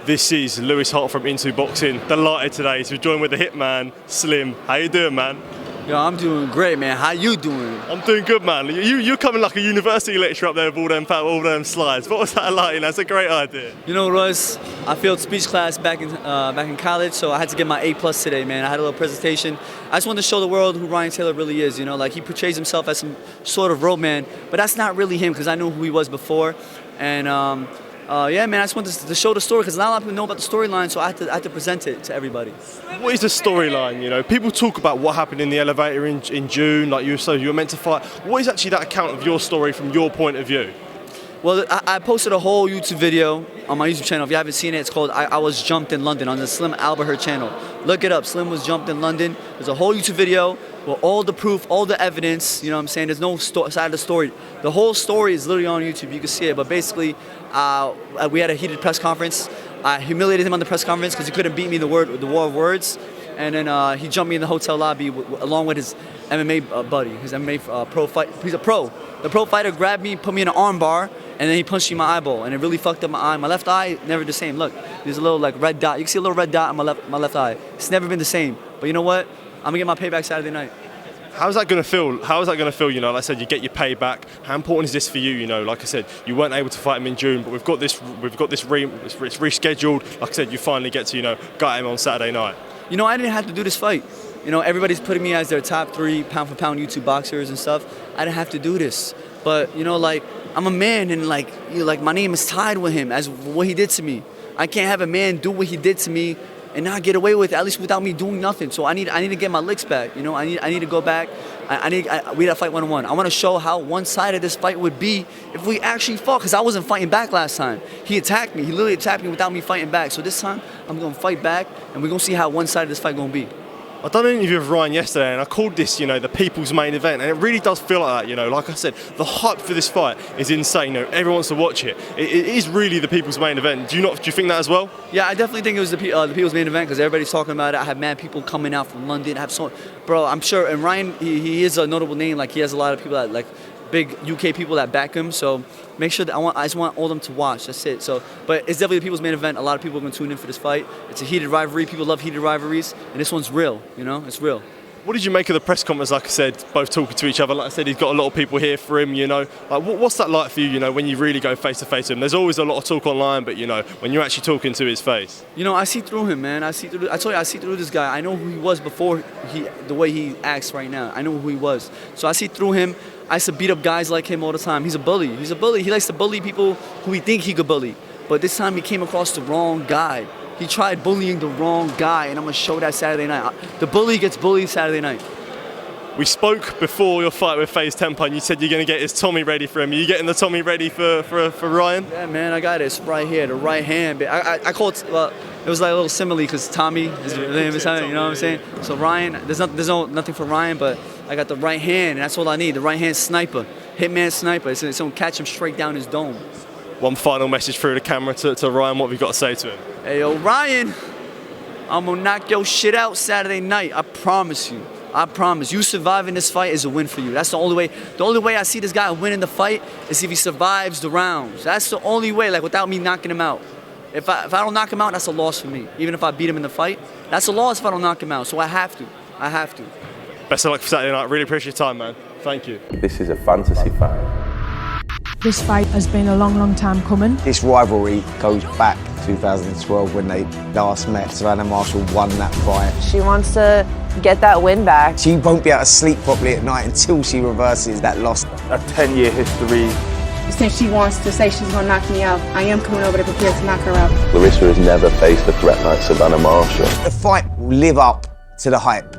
This is Lewis Hart from Into Boxing. Delighted today to join with the Hitman, Slim. How you doing, man? Yo, I'm doing great, man. How you doing? I'm doing good, man. You're coming like a university lecturer up there with all them slides. What was that like? That's a great idea. You know, Russ, I failed speech class back in college, so I had to get my A+ today, man. I had a little presentation. I just wanted to show the world who Ryan Taylor really is. You know, like he portrays himself as some sort of road man, but that's not really him because I knew who he was before. And yeah, man, I just wanted to show the story because not a lot of people know about the storyline, so I had to present it to everybody. What is the storyline? You know, people talk about what happened in the elevator in June, like you were meant to fight. What is actually that account of your story from your point of view? Well, I posted a whole YouTube video on my YouTube channel. If you haven't seen it, it's called I Was Jumped in London on the Slim Albert channel. Look it up, Slim Was Jumped in London. There's a whole YouTube video with all the proof, all the evidence, you know what I'm saying? There's no side of the story. The whole story is literally on YouTube, you can see it. But basically, we had a heated press conference. I humiliated him on the press conference because he couldn't beat me in the war of words. And then he jumped me in the hotel lobby along with his MMA buddy, his MMA pro fight. He's a pro. The pro fighter grabbed me, put me in an arm bar, and then he punched me in my eyeball, and it really fucked up my eye. My left eye, never the same. Look, there's a little like red dot. You can see a little red dot on my left eye. It's never been the same. But you know what? I'm gonna get my payback Saturday night. How's that going to feel? How is that going to feel? You know, like I said, you get your payback. How important is this for you? You know, like I said, you weren't able to fight him in June, but we've got this it's rescheduled. Like I said, you finally get to, you know, gut him on Saturday night. You know, I didn't have to do this fight. You know, everybody's putting me as their top 3 pound-for-pound YouTube boxers and stuff. I didn't have to do this. But, you know, like, I'm a man and, like, my name is tied with him as what he did to me. I can't have a man do what he did to me and not get away with it, at least without me doing nothing. So I need to get my licks back, you know? I need to go back. We got to fight one-on-one. I want to show how one-sided this fight would be if we actually fought, because I wasn't fighting back last time. He attacked me. He literally attacked me without me fighting back. So this time, I'm going to fight back, and we're going to see how one-sided this fight going to be. I done an interview with Ryan yesterday and I called this, you know, the people's main event, and it really does feel like that, you know. Like I said, the hype for this fight is insane. You know, everyone wants to watch it. It is really the people's main event. Do you think that as well? Yeah, I definitely think it was the people's main event because everybody's talking about it. I have mad people coming out from London. Bro, I'm sure, and Ryan, he is a notable name. Like, he has a lot of people that, like, big UK people that back him. So make sure that I just want all of them to watch. That's it. So, but it's definitely the people's main event. A lot of people are going to tune in for this fight. It's a heated rivalry. People love heated rivalries, and this one's real. You know, it's real. What did you make of the press conference? Like I said, both talking to each other. Like I said, he's got a lot of people here for him, you know. Like, what's that like for you, you know, when you really go face to face with him? There's always a lot of talk online, but, you know, when you're actually talking to his face. You know, I see through him, man. I told you, I see through this guy. I know who he was before the way he acts right now. I know who he was. So I see through him. I used to beat up guys like him all the time. He's a bully. He's a bully. He likes to bully people who he think he could bully. But this time he came across the wrong guy. He tried bullying the wrong guy, and I'm going to show that Saturday night. The bully gets bullied Saturday night. We spoke before your fight with FaZe Temper, and you said you're going to get his Tommy ready for him. Are you getting the Tommy ready for Ryan? Yeah, man, I got it. It's right here, the right hand. I call it, well, it was like a little simile because Tommy is the name of his hand, you know what I'm saying? So Ryan, there's nothing for Ryan, but I got the right hand, and that's all I need. The right hand sniper, hitman sniper. It's going to catch him straight down his dome. One final message through the camera to Ryan. What have you got to say to him? Hey, yo, Ryan, I'm going to knock your shit out Saturday night. I promise you. I promise. You surviving this fight is a win for you. That's the only way. The only way I see this guy winning the fight is if he survives the rounds. That's the only way, like, without me knocking him out. If I don't knock him out, that's a loss for me. Even if I beat him in the fight, that's a loss if I don't knock him out. So I have to. Best of luck for Saturday night. Really appreciate your time, man. Thank you. This is a fantasy fight. This fight has been a long, long time coming. This rivalry goes back 2012 when they last met. Savannah Marshall won that fight. She wants to get that win back. She won't be able to sleep properly at night until she reverses that loss. A 10-year history. Since she wants to say she's going to knock me out, I am coming over to prepare to knock her out. Larissa has never faced a threat like Savannah Marshall. The fight will live up to the hype.